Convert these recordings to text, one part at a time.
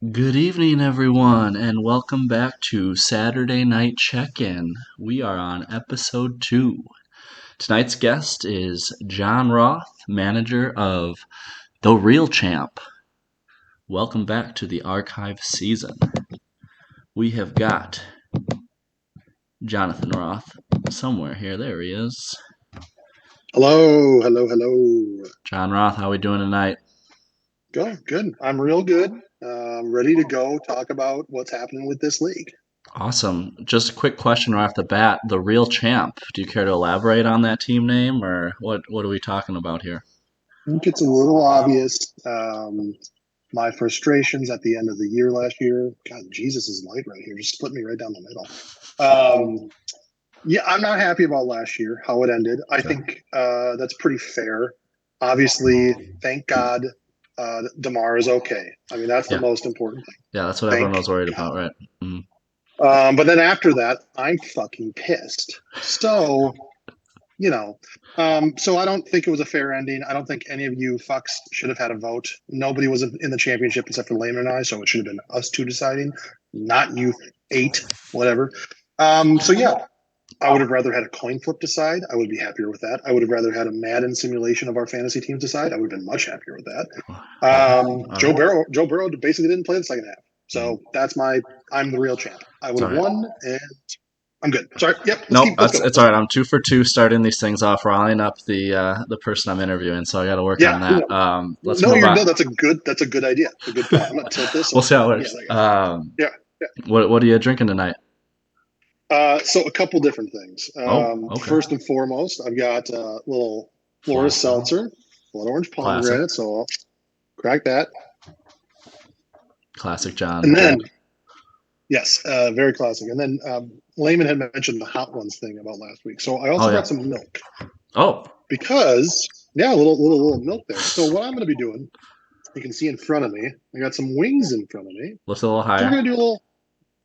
Good evening, everyone, and welcome back to Saturday Night Check-In. We are on episode 2. Tonight's guest is Jon Roth, manager of The Real Champ. Welcome back to the archive season. We have got Jonathan Roth somewhere here. There he is. Hello, hello, hello. Jon Roth, how are we doing tonight? Good. I'm real good. Ready to go talk about what's happening with this league. Awesome. Just a quick question right off the bat. The Real Champ. Do you care to elaborate on that team name, or what are we talking about here? I think it's a little obvious. My frustrations at the end of the year last year. God, Jesus is light right here. Just split me right down the middle. Yeah, I'm not happy about last year, how it ended. I Okay. think that's pretty fair. Obviously, thank God DeMar is okay. I mean, that's the Yeah. most important thing. Yeah, that's what everyone Thank was worried God. about, right? Mhm. But then after that, I'm fucking pissed. So I don't think it was a fair ending. I don't think any of you fucks should have had a vote. Nobody was in the championship except for Layman and I, so it should have been us two deciding, not you eight, whatever. So yeah, I would have rather had a coin flip decide. I would be happier with that. I would have rather had a Madden simulation of our fantasy teams decide. I would have been much happier with that. Okay. All Joe right. Burrow, Joe Burrow basically didn't play the second half. Mm. So I'm the real champ. I would It's all have right. won, and I'm good. Sorry. Yep. Nope, Let's that's go. it's all right. I'm 2 for 2 starting these things off, riling up the person I'm interviewing, so I got to work on Yeah. that. Let's No, move on. that's a good idea. It's a good point. I'm gonna tilt this. We'll see how it Yeah, works. there you go. Yeah. What are you drinking tonight? So a couple different things. Oh, okay. First and foremost, I've got a little Florida Florida. seltzer, blood orange Classic. pomegranate. So I'll crack that. Classic John. And Okay. then, yes, very classic. And then Layman had mentioned the hot ones thing about last week. So I Oh also yeah. brought some milk Oh, because, yeah, a little milk there. So what I'm going to be doing, you can see in front of me, I got some wings in front of me. lift it a little So we're higher. going to do a little.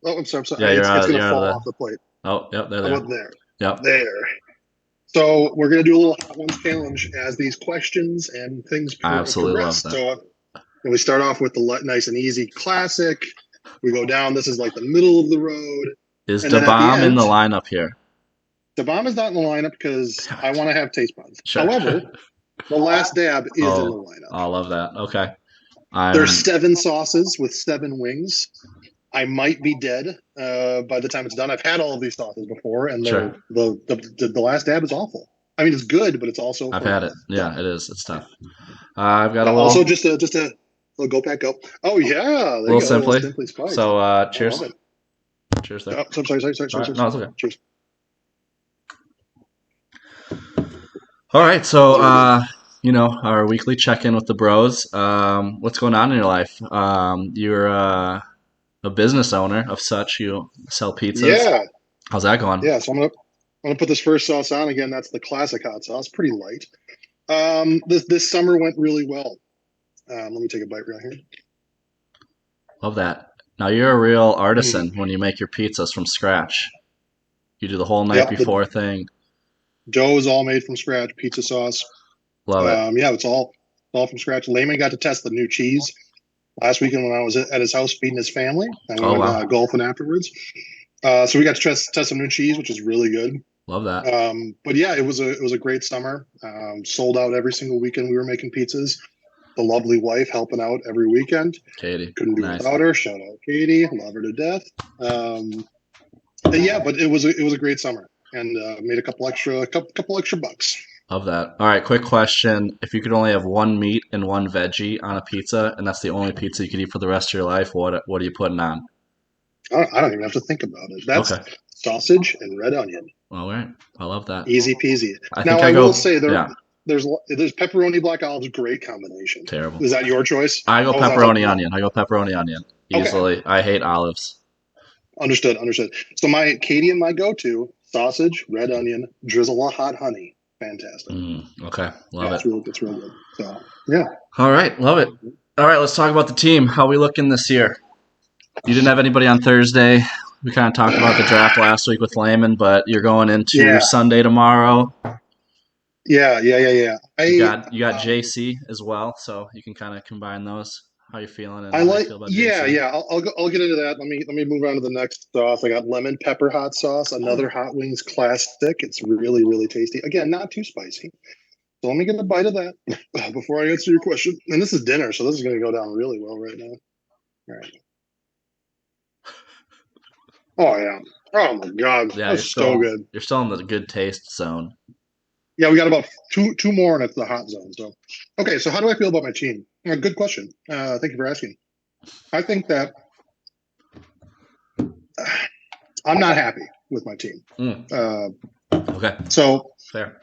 Oh, I'm sorry. I'm Yeah, sorry. It's going you're to out of fall the. off the plate. Oh, yep, How there. about there? Yep. There. So we're going to do a little hot ones challenge as these questions and things I absolutely love progress. that. So we start off with the nice and easy classic. We go down. This is like the middle of the road, Is and the then at the bomb in end, the lineup here? the bomb is not in the lineup because Damn I it. want to have taste buds. Sure. However, the last dab is in the Oh, lineup. I love that. Okay. There's I'm 7 sauces with 7 wings. I might be dead by the time it's done. I've had all of these sauces before, and sure. the last dab is awful. I mean, it's good, but it's also I've had horrible. it. So, Yeah, it is. It's tough. I've got a also, little just a little go pack go. Oh yeah, there you little go. A little simply. simply spiced. So I love cheers. it. Cheers there. Oh, so sorry. All right. No, it's okay. Cheers. All right. Those are really good. Our weekly check-in with the bros. What's going on in your life? You're a business owner of such. You sell pizzas. Yeah, How's that going? yeah. So I'm gonna put this first sauce on again. That's the classic hot sauce, pretty light. This summer went really well. Let me take a bite right here. Love that. Now you're a real artisan Mm. when you make your pizzas from scratch. You do the whole night Yep, the before thing. dough is all made from scratch. Pizza sauce. Love it. Yeah, it's all from scratch. Layman got to test the new cheese last weekend when I was at his house feeding his family, and we Oh went wow. golfing afterwards. So we got to test some new cheese, which is really good. Love that. But yeah, it was a great summer. Sold out every single weekend we were making pizzas. The lovely wife helping out every weekend. Katie. Couldn't do Nice. without her. Shout out Katie, love her to death. And yeah, but it was a great summer, and made a couple extra bucks. Love that. All right, quick question. If you could only have one meat and one veggie on a pizza, and that's the only pizza you could eat for the rest of your life, what are you putting on? I don't even have to think about it. That's Okay. sausage and red onion. All right. I love that. Easy peasy. I Now think I I will go, say yeah, there's pepperoni black olives, great combination. terrible. Is that your choice? I go Oh, is that like pepperoni onion. I go pepperoni onion. okay? Easily. I hate olives. Understood. So my Katie and my go-to sausage, red onion, drizzle of hot honey. Fantastic. Okay. Love Yeah, it. it's real good. So yeah. All right. Love it. All right. Let's talk about the team. How we looking this year? You didn't have anybody on Thursday. We kind of talked about the draft last week with Layman, but you're going into Yeah, Sunday tomorrow. yeah. You I got JC as well, so you can kind of combine those. how you feeling and I how you like, feel about yeah, JC? yeah. I'll get into that. Let me move on to the next sauce. I got lemon pepper hot sauce, another Hot Wings classic. It's really, really tasty. Again, not too spicy. So let me get a bite of that before I answer your question. And this is dinner, so this is going to go down really well right now. All right. Oh yeah. Oh my God, Yeah, that's so good. you're still in the good taste zone. Yeah, we got about two more, and it's the hot zone. So, okay. So how do I feel about my team? Good question. Thank you for asking. I think that I'm not happy with my team. Mm, Uh, okay, so fair.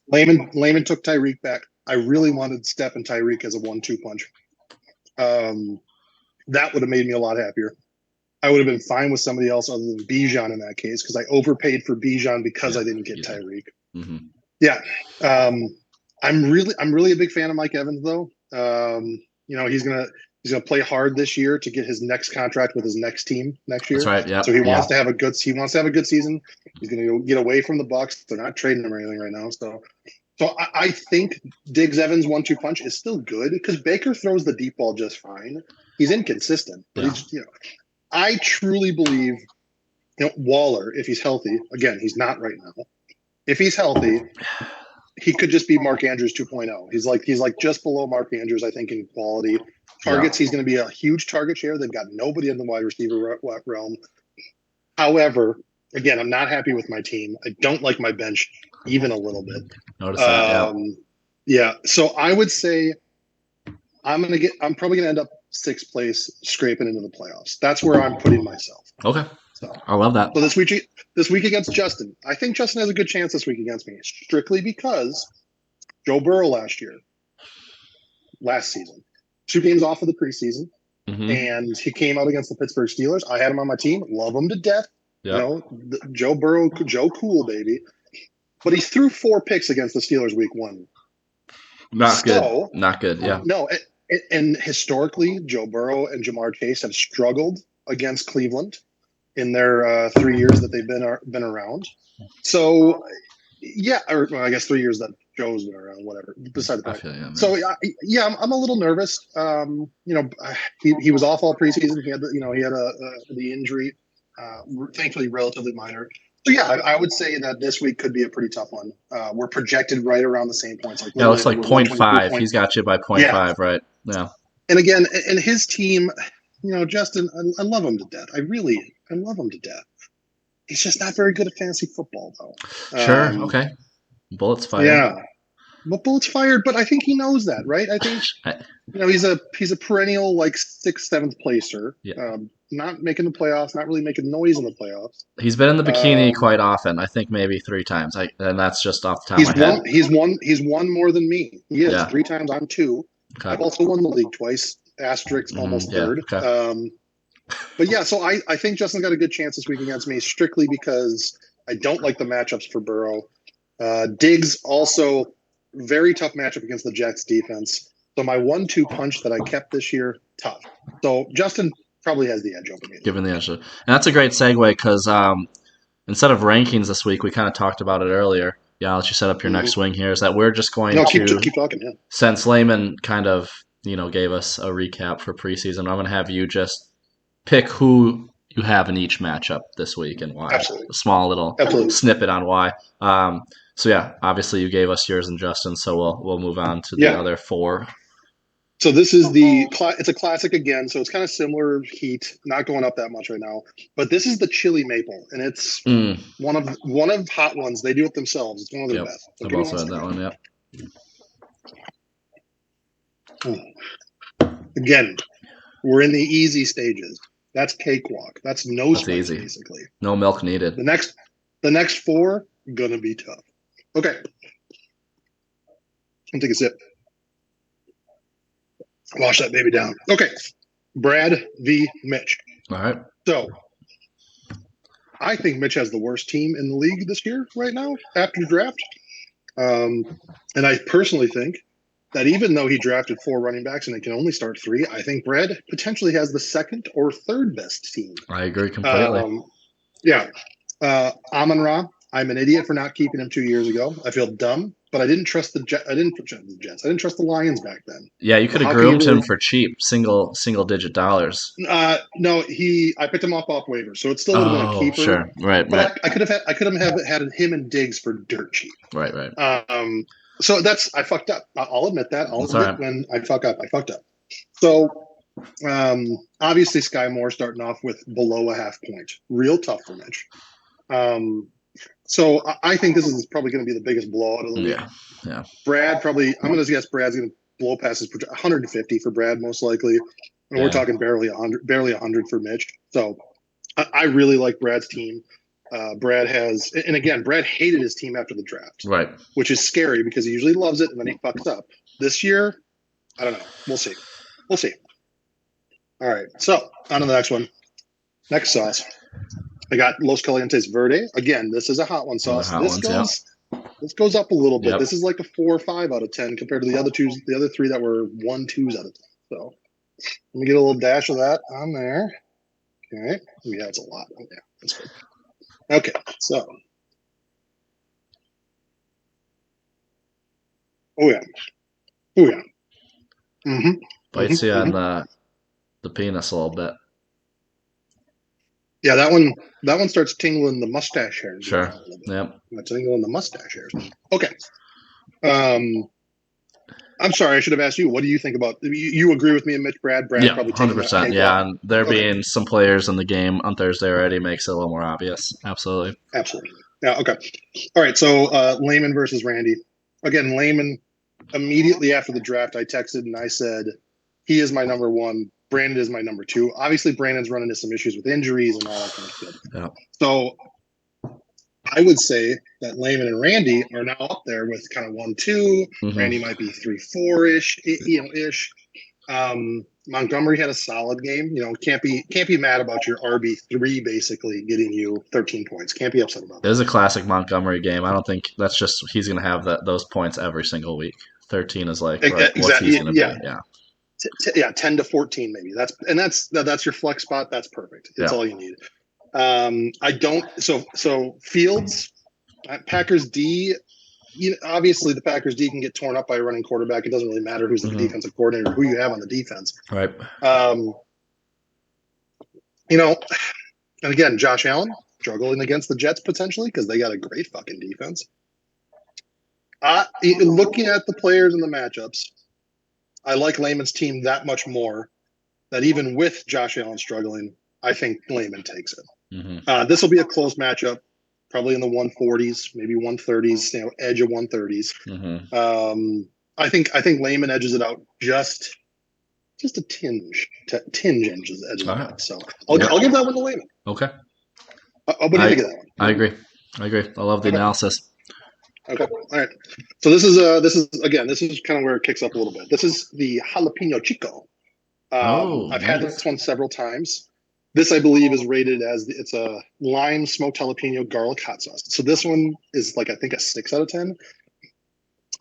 Layman took Tyreek back. I really wanted Steph and Tyreek as a 1-2 punch. Um, that would have made me a lot happier. I would have been fine with somebody else other than Bijan in that case because I overpaid for Bijan because Yeah, I didn't get you did. Tyreek. Mm-hmm. Yeah, um, I'm really a big fan of Mike Evans though. He's gonna play hard this year to get his next contract with his next team next That's year. right. So Yep. he Yeah. wants to have a good season. He's gonna go get away from the Bucks. They're not trading him or anything right now. So I think Diggs Evans 1-2 punch is still good because Baker throws the deep ball just fine. He's inconsistent, but Yeah. I truly believe Waller, if he's healthy, again, he's not right now. If he's healthy, he could just be Mark Andrews 2.0. He's like just below Mark Andrews, I think, in quality. Yeah. Targets, he's going to be a huge target share. They've got nobody in the wide receiver realm. However, again, I'm not happy with my team. I don't like my bench even a little bit. Notice that. Yeah. Yeah, so I would say I'm probably gonna end up sixth place, scraping into the playoffs. That's where I'm putting myself. Okay. So, I love that. so this week against Justin, I think Justin has a good chance this week against me, strictly because Joe Burrow last season, 2 games off of the preseason, Mm-hmm. and he came out against the Pittsburgh Steelers. I had him on my team, love him to death. Yep. Joe Burrow, Joe Cool, baby. But he threw 4 picks against the Steelers week 1. Not good. So, Not good. Yeah. no, and historically, Joe Burrow and Jamar Chase have struggled against Cleveland in their 3 years that they've been around. So, yeah, or well, I guess 3 years that Joe's been around, whatever. Beside the I point. feel you, man. So, yeah, I'm a little nervous. He was off all preseason. He had the injury, thankfully relatively minor. So yeah, I would say that this week could be a pretty tough one. We're projected right around the same points. Like Yeah, it literally, looks I think like we're point 123 five. point. He's got you by point Yeah, five, right? Yeah. and again, and his team, Justin, I love him to death. I love him to death. He's just not very good at fantasy football, though. Sure. Okay. Bullets fired. Yeah, but bullets fired. But I think he knows that, right? I think I- he's a perennial like sixth, seventh placer. yeah. Not making the playoffs, not really making noise in the playoffs. He's been in the bikini Um, quite often. I think maybe 3 times. And that's just off the top of he's my head. won. He's won more than me. He is Yeah. 3 times. I'm 2. Okay. I've also won the league twice. Asterisk, almost Yeah. third. Okay. But yeah, so I think Justin's got a good chance this week against me, strictly because I don't like the matchups for Burrow. Diggs also very tough matchup against the Jets defense. So my 1-2 punch that I kept this year, tough. So Justin probably has the edge over me. Given the answer. And that's a great segue because instead of rankings this week, we kind of talked about it earlier. Yeah, I'll let you set up your next swing here. Is that we're just going No, to, keep talking. Yeah, since Layman kind of gave us a recap for preseason, I'm going to have you just pick who you have in each matchup this week and why. absolutely, A small little absolutely. snippet on why. So yeah, obviously you gave us yours and Justin, so we'll move on to the Yeah. other 4. So this is it's a classic again. So it's kind of similar heat, not going up that much right now. But this is the chili maple, and it's one of hot ones. They do it themselves. It's one of their Yep. best. So I've give me also had that one. Yep. Again, we're in the easy stages. That's cakewalk. That's no That's spice, easy. basically. No milk needed. The next 4 gonna be tough. Okay, I'm take a sip. Wash that baby down. Okay, Brad v. Mitch. All right. So I think Mitch has the worst team in the league this year right now after the draft. And I personally think that even though he drafted 4 running backs and they can only start 3, I think Brad potentially has the second or third best team. I agree completely. Yeah. Amon-Ra, I'm an idiot for not keeping him 2 years ago. I feel dumb, but I didn't trust the Jets. I didn't trust the Lions back then. Yeah, you So could have how can you groomed him really? for cheap, single digit dollars. No, I picked him off waivers, so it still would have been a Oh, keeper. sure. Right, But right. I could have had him and Diggs for dirt cheap. Right, right. So I fucked up. I'll admit that. I'll That's all admit right. when I fuck up. I fucked up. So obviously Sky Moore starting off with below a half point. Real tough for Mitch. So I think this is probably going to be the biggest blowout of the week. Yeah, yeah. Brad probably, I'm going to guess Brad's going to blow past his 150 for Brad most likely. And we're talking barely 100 for Mitch. So I really like Brad's team. Brad has, and again, Brad hated his team after the draft, Right. which is scary because he usually loves it and then he fucks up. This year, I don't know. We'll see. We'll see. All right. So on to the next one. Next sauce. I got Los Calientes Verde. Again, this is a hot one sauce. This goes up a little bit. Yep. This is like a 4 or 5 out of 10 compared to the other 3 that were 1-2s out of 10. So let me get a little dash of that on there. Okay. Yeah, it's a lot. Oh, yeah, that's good. Okay, so. Oh yeah. Oh yeah. Mm-hmm. Bites you on the penis a little bit. Yeah, that one starts tingling the mustache hairs. Sure. Yep. Tingling the mustache hairs. Okay. I'm sorry, I should have asked you. What do you think about? You agree with me and Mitch? Brad Yeah, probably 100%. Yeah, and there Okay. being some players in the game on Thursday already makes it a little more obvious. Absolutely. Yeah. Okay. All right. So Lehman versus Randy. Again, Lehman. Immediately after the draft, I texted and I said, he is my number one. Brandon is my number 2. Obviously, Brandon's running into some issues with injuries and all that kind of stuff. Yeah. So I would say that Lehman and Randy are now up there with kind of 1-2. Mm-hmm. Randy might be 3-4 ish. Montgomery had a solid game. Can't be mad about your RB3 basically getting you 13 points. Can't be upset about that. It is a classic Montgomery game. I don't think that's just he's going to have those points every single week. 13 is like right, what's he's going to be. Yeah. 10 to 14 maybe. That's your flex spot. That's perfect. It's all you need. I don't. So Fields, Packers D. Obviously the Packers D can get torn up by a running quarterback. It doesn't really matter who's the defensive coordinator, who you have on the defense. Right. And again, Josh Allen struggling against the Jets potentially because they got a great fucking defense. Looking at the players and the matchups, I like Lehman's team that much more that even with Josh Allen struggling, I think Lehman takes it. Mm-hmm. This will be a close matchup, probably in the 140s, maybe 130s, edge of 130s. Mm-hmm. I think Lehman edges it out just a tinge edges it out. So I'll give that one to Lehman. Okay. What do you think of that one? I agree. I love the analysis. Okay. All right. So this is kind of where it kicks up a little bit. This is the jalapeno chico. I've had this one several times. This, I believe, is rated as it's a lime smoked jalapeno garlic hot sauce. So this one is I think a 6 out of 10.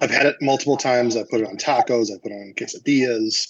I've had it multiple times. I put it on tacos. I put it on quesadillas.